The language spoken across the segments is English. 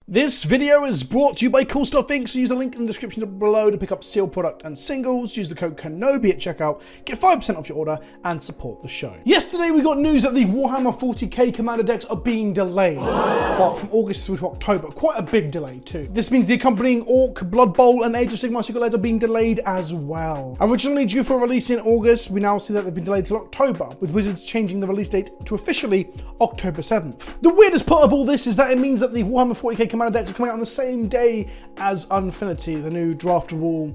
This video is brought to you by Cool Stuff Inc. So use the link in the description below to pick up sealed product and singles. Use the code KENOBI at checkout, get 5% off your order, and support the show. Yesterday we got news that the Warhammer 40k Commander decks are being delayed. Well, from August through to October, quite a big delay too. This means the accompanying Orc, Blood Bowl, and Age of Sigmar Secret Lairs are being delayed as well. Originally due for release in August, we now see that they've been delayed till October, with Wizards changing the release date to officially October 7th. The weirdest part of all this is that it means that the Warhammer 40k Commander decks are coming out on the same day as Unfinity, the new draftable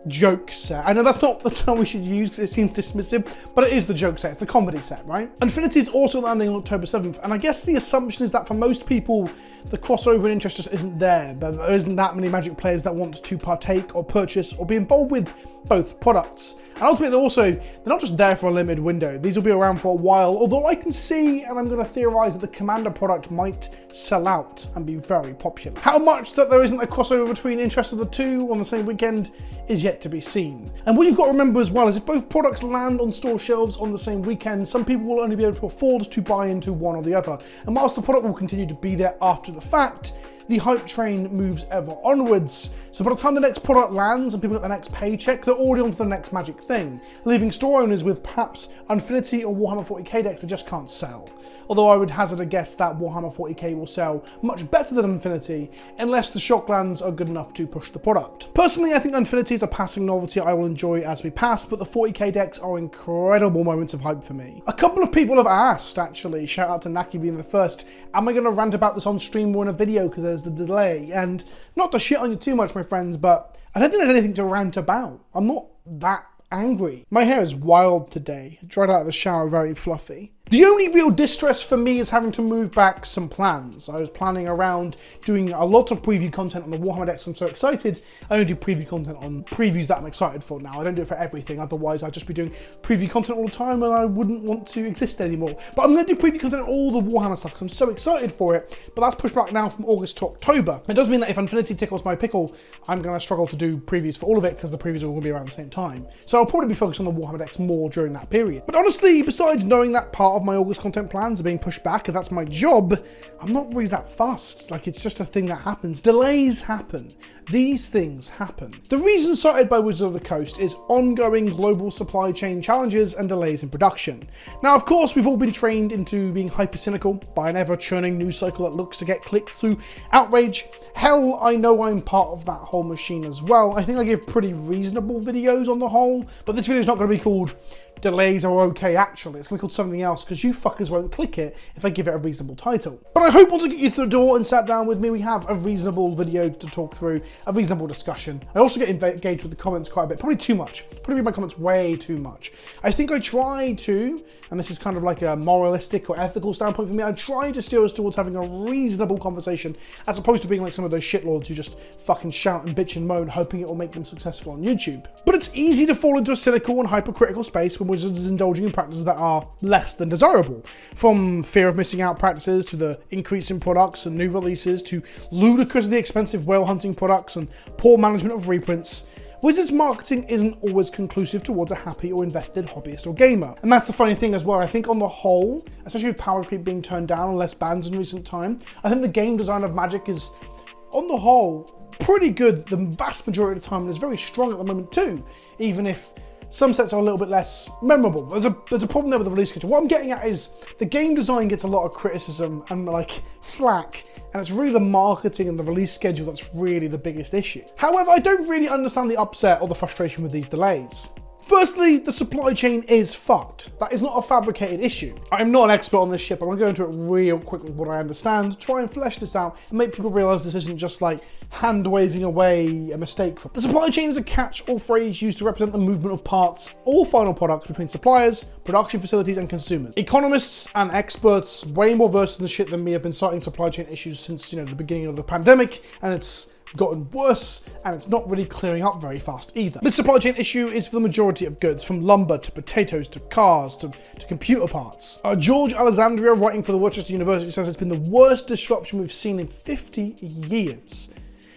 joke set. I know that's not the term we should use because it seems dismissive, but it is the joke set, it's the comedy set, right? Infinity is also landing on October 7th, and I guess the assumption is that for most people, the crossover and interest just isn't there. But there isn't that many Magic players that want to partake or purchase or be involved with both products. And ultimately, they're not just there for a limited window. These will be around for a while, although I can see, and I'm going to theorize, that the Commander product might sell out and be very popular. How much that there isn't a crossover between interest of the two on the same weekend is yet to be seen. And what you've got to remember as well is if both products land on store shelves on the same weekend, some people will only be able to afford to buy into one or the other. And whilst the product will continue to be there after the fact, the hype train moves ever onwards. So by the time the next product lands and people get the next paycheck, they're already on to the next Magic thing, leaving store owners with perhaps Infinity or Warhammer 40k decks that just can't sell. Although I would hazard a guess that Warhammer 40k will sell much better than Infinity, unless the Shocklands are good enough to push the product. Personally, I think Infinity is a passing novelty I will enjoy as we pass, but the 40k decks are incredible moments of hype for me. A couple of people have asked, actually, shout out to Naki being the first, am I going to rant about this on stream or in a video because there's the delay? And not to shit on you too much, my friends, but I don't think there's anything to rant about. I'm not that angry. My hair is wild today. Dried out of the shower, very fluffy. The only real distress for me is having to move back some plans. I was planning around doing a lot of preview content on the Warhammer decks. I'm so excited. I only do preview content on previews that I'm excited for now. I don't do it for everything. Otherwise, I'd just be doing preview content all the time and I wouldn't want to exist anymore. But I'm going to do preview content on all the Warhammer stuff because I'm so excited for it. But that's pushed back now from August to October. It does mean that if Infinity tickles my pickle, I'm going to struggle to do previews for all of it because the previews are all going to be around the same time. So I'll probably be focused on the Warhammer decks more during that period. But honestly, besides knowing that part of my August content plans are being pushed back and that's my job, I'm not really that fussed. Like, it's just a thing that happens. Delays happen. These things happen. The reason cited by Wizards of the Coast is ongoing global supply chain challenges and delays in production. Now, of course, we've all been trained into being hyper cynical by an ever churning news cycle that looks to get clicks through outrage. Hell, I know I'm part of that whole machine as well. I think I give pretty reasonable videos on the whole, but this video is not going to be called Delays Are Okay Actually. It's going to be called something else because you fuckers won't click it if I give it a reasonable title. But I hope once I get you through the door and sat down with me, we have a reasonable video to talk through, a reasonable discussion. I also get engaged with the comments quite a bit, probably too much. Probably read my comments way too much. I think I try to, and this is kind of like a moralistic or ethical standpoint for me, I try to steer us towards having a reasonable conversation as opposed to being like some of those shitlords who just fucking shout and bitch and moan hoping it will make them successful on YouTube. But it's easy to fall into a cynical and hypercritical space when Wizards is indulging in practices that are less than desirable. From fear of missing out practices to the increase in products and new releases to ludicrously expensive whale hunting products and poor management of reprints, Wizards marketing isn't always conclusive towards a happy or invested hobbyist or gamer. And that's the funny thing as well. I think on the whole, especially with power creep being turned down on less bans in recent time, I think the game design of Magic is, on the whole, pretty good the vast majority of the time, and is very strong at the moment too, even if some sets are a little bit less memorable. There's a problem there with the release schedule. What I'm getting at is the game design gets a lot of criticism and like flack, and it's really the marketing and the release schedule that's really the biggest issue. However, I don't really understand the upset or the frustration with these delays. Firstly, the supply chain is fucked. That is not a fabricated issue. I'm not an expert on this shit, but I'm going to go into it real quick with what I understand, try and flesh this out, and make people realize this isn't just like hand-waving away a mistake. The supply chain is a catch-all phrase used to represent the movement of parts or final products between suppliers, production facilities, and consumers. Economists and experts way more versed in the shit than me have been citing supply chain issues since, the beginning of the pandemic, and it's gotten worse, and it's not really clearing up very fast either. This supply chain issue is for the majority of goods, from lumber to potatoes to cars to computer parts. George Alexandria, writing for the Rochester University, says it's been the worst disruption we've seen in 50 years.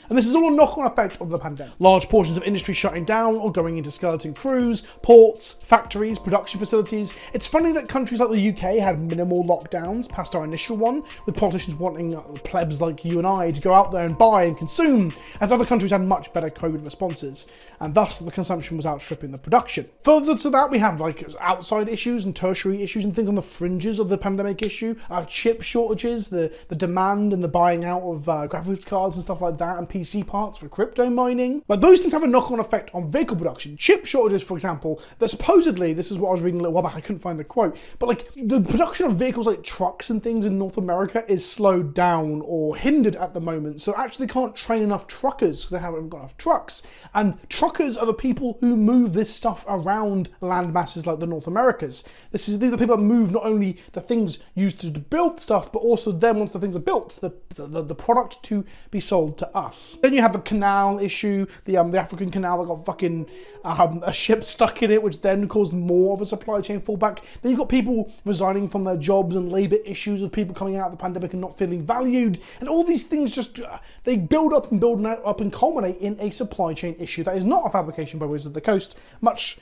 And this is all a knock-on effect of the pandemic. Large portions of industry shutting down or going into skeleton crews, ports, factories, production facilities. It's funny that countries like the UK had minimal lockdowns past our initial one, with politicians wanting plebs like you and I to go out there and buy and consume, as other countries had much better COVID responses, and thus the consumption was outstripping the production. Further to that, we have like outside issues and tertiary issues and things on the fringes of the pandemic issue, chip shortages, the demand and the buying out of graphics cards and stuff like that, and PC parts for crypto mining. But those things have a knock-on effect on vehicle production. Chip shortages, for example, that supposedly, this is what I was reading a little while back, I couldn't find the quote, but like the production of vehicles like trucks and things in North America is slowed down or hindered at the moment. So actually can't train enough truckers because they haven't got enough trucks. And truckers are the people who move this stuff around land masses like the North Americas. These are the people that move not only the things used to build stuff, but also then once the things are built, the product to be sold to us. Then you have the canal issue, the African canal that got fucking a ship stuck in it, which then caused more of a supply chain fallback. Then you've got people resigning from their jobs and labour issues of people coming out of the pandemic and not feeling valued. And all these things just, they build up and culminate in a supply chain issue that is not a fabrication by Wizards of the Coast, much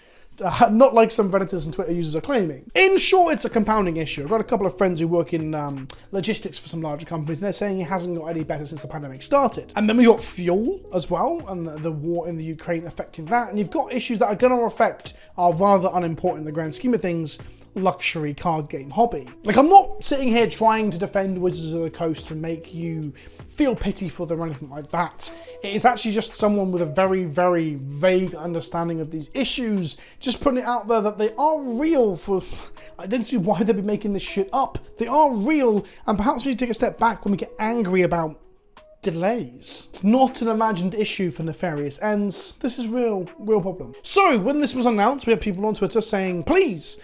not like some Redditors and Twitter users are claiming. In short, it's a compounding issue. I've got a couple of friends who work in logistics for some larger companies, and they're saying it hasn't got any better since the pandemic started. And then we got fuel as well, and the war in the Ukraine affecting that. And you've got issues that are going to affect our rather unimportant in the grand scheme of things, luxury card game hobby. Like, I'm not sitting here trying to defend Wizards of the Coast and make you feel pity for them or anything like that. It is actually just someone with a very, very vague understanding of these issues, just putting it out there that they are real. I don't see why they'd be making this shit up. They are real, and perhaps we need to take a step back when we get angry about delays. It's not an imagined issue for nefarious ends. This is real problem. So when this was announced, we had people on Twitter saying, please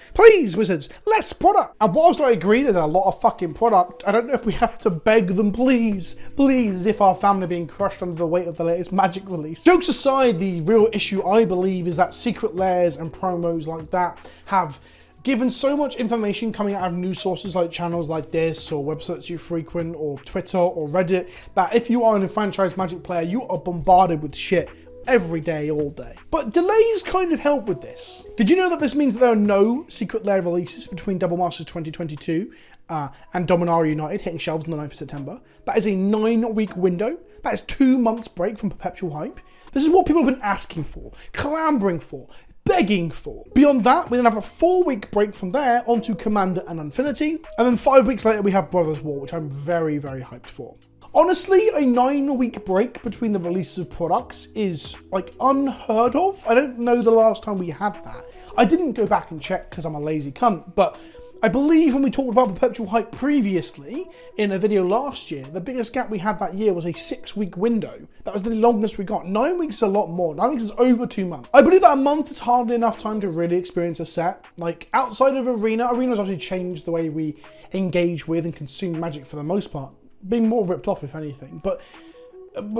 Wizards, less product. And whilst I agree there's a lot of fucking product, I don't know if we have to beg them, please, as if our family being crushed under the weight of the latest Magic release. Jokes aside, the real issue I believe is that secret layers and promos like that have given so much information coming out of news sources like channels like this or websites you frequent or Twitter or Reddit, that if you are an enfranchised Magic player, you are bombarded with shit every day, all day. But delays kind of help with this. Did you know that this means that there are no secret layer releases between Double Masters 2022 and Dominaria United hitting shelves on the 9th of September? That is a 9-week window. That is 2 months break from Perpetual hype. This is what people have been asking for, clambering for, begging for. Beyond that, we then have a 4-week break from there onto Commander and Infinity, and then 5 weeks later we have Brothers War, which I'm very, very hyped for. Honestly, a 9-week break between the releases of products is like unheard of. I don't know the last time we had that. I didn't go back and check because I'm a lazy cunt, but I believe when we talked about Perpetual hype previously in a video last year, the biggest gap we had that year was a 6-week window. That was the longest we got. 9 weeks is a lot more. 9 weeks is over 2 months. I believe that a month is hardly enough time to really experience a set. Like, outside of Arena's obviously changed the way we engage with and consume Magic for the most part, being more ripped off if anything. But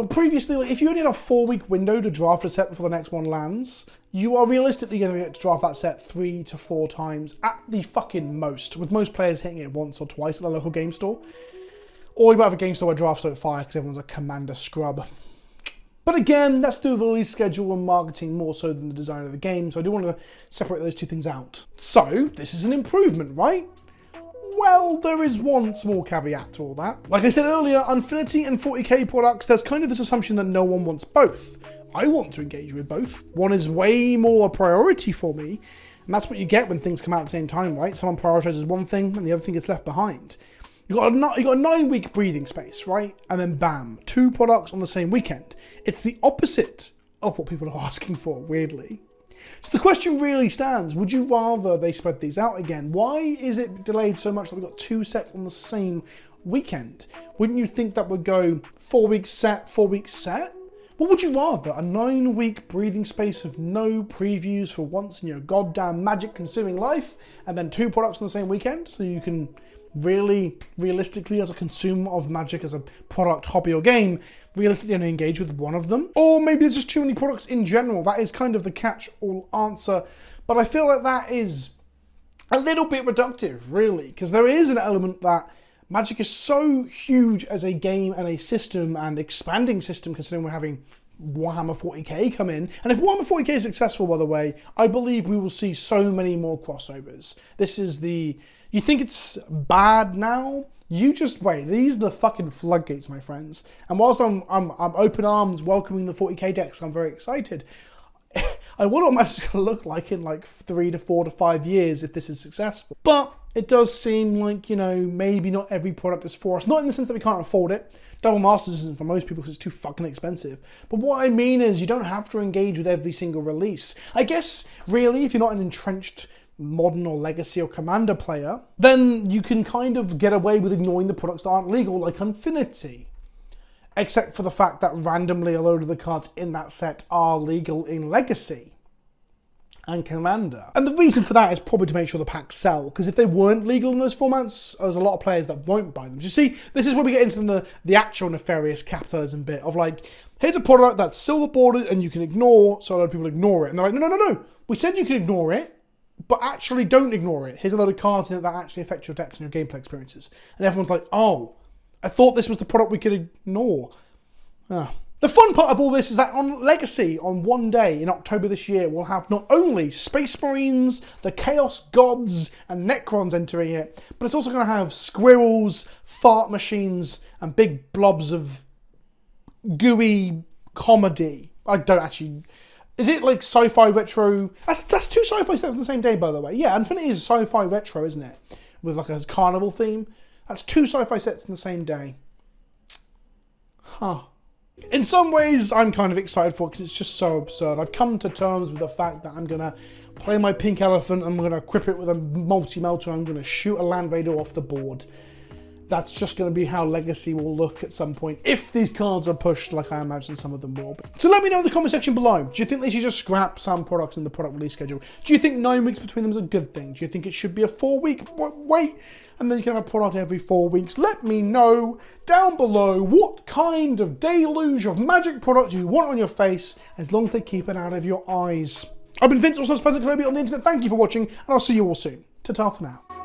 previously, like, if you only had a 4-week window to draft a set before the next one lands, you are realistically going to get to draft that set 3 to 4 times at the fucking most, with most players hitting it once or twice at the local game store. Or you might have a game store where drafts don't fire because everyone's a Commander scrub. But again, that's the release schedule and marketing more so than the design of the game, so I do want to separate those two things out. So, this is an improvement, right? Well, there is one small caveat to all that. Like I said earlier, Infinity and 40k products, there's kind of this assumption that no one wants both. I want to engage with both. One is way more a priority for me, and that's what you get when things come out at the same time, right? Someone prioritizes one thing and the other thing gets left behind. You got a 9-week breathing space, right? And then bam, 2 products on the same weekend. It's the opposite of what people are asking for, weirdly. So the question really stands, would you rather they spread these out again? Why is it delayed so much that we've got 2 sets on the same weekend? Wouldn't you think that would go 4 weeks set, 4 weeks set? What would you rather? A 9-week breathing space of no previews for once in your goddamn Magic consuming life, and then 2 products on the same weekend, so you can really, realistically, as a consumer of Magic, as a product, hobby, or game, realistically only engage with one of them? Or maybe there's just too many products in general. That is kind of the catch-all answer, but I feel like that is a little bit reductive, really, because there is an element that Magic is so huge as a game and a system and expanding system, considering we're having Warhammer 40k come in. And if Warhammer 40k is successful, by the way, I believe we will see so many more crossovers. This is the... You think it's bad now? You just wait. These are the fucking floodgates, my friends. And whilst I'm open arms welcoming the 40k decks, I'm very excited. I wonder what Magic's going to look like in like 3 to 4 to 5 years if this is successful. But it does seem like, you know, maybe not every product is for us. Not in the sense that we can't afford it. Double Masters isn't for most people because it's too fucking expensive. But what I mean is you don't have to engage with every single release. I guess, really, if you're not an entrenched Modern or Legacy or Commander player, then you can kind of get away with ignoring the products that aren't legal, like Infinity. Except for the fact that randomly a load of the cards in that set are legal in Legacy and Commander. And the reason for that is probably to make sure the packs sell, because if they weren't legal in those formats, there's a lot of players that won't buy them. Do you see, this is where we get into the actual nefarious capitalism bit of like, here's a product that's silver bordered and you can ignore, so a lot of people ignore it. And they're like, no, we said you can ignore it, but actually don't ignore it. Here's a load of cards in it that actually affect your decks and your gameplay experiences. And everyone's like, oh, I thought this was the product we could ignore. The fun part of all this is that on Legacy, on one day in October this year, we'll have not only Space Marines, the Chaos Gods, and Necrons entering it, but it's also going to have squirrels, fart machines, and big blobs of gooey comedy. I don't actually... Is it like sci-fi retro? That's two sci-fi sets on the same day, by the way. Yeah, Infinity is sci-fi retro, isn't it? With like a carnival theme. That's two sci-fi sets on the same day. Huh. In some ways, I'm kind of excited for it because it's just so absurd. I've come to terms with the fact that I'm going to play my pink elephant, I'm going to equip it with a multi-melter, I'm going to shoot a land raider off the board. That's just going to be how Legacy will look at some point, if these cards are pushed like I imagine some of them will be. So let me know in the comment section below. Do you think they should just scrap some products in the product release schedule? Do you think 9 weeks between them is a good thing? Do you think it should be a 4-week wait, and then you can have a product every 4 weeks? Let me know down below what kind of deluge of Magic products you want on your face, as long as they keep it out of your eyes. I've been Vince, also PleasantKenobi on the internet. Thank you for watching, and I'll see you all soon. Ta-ta for now.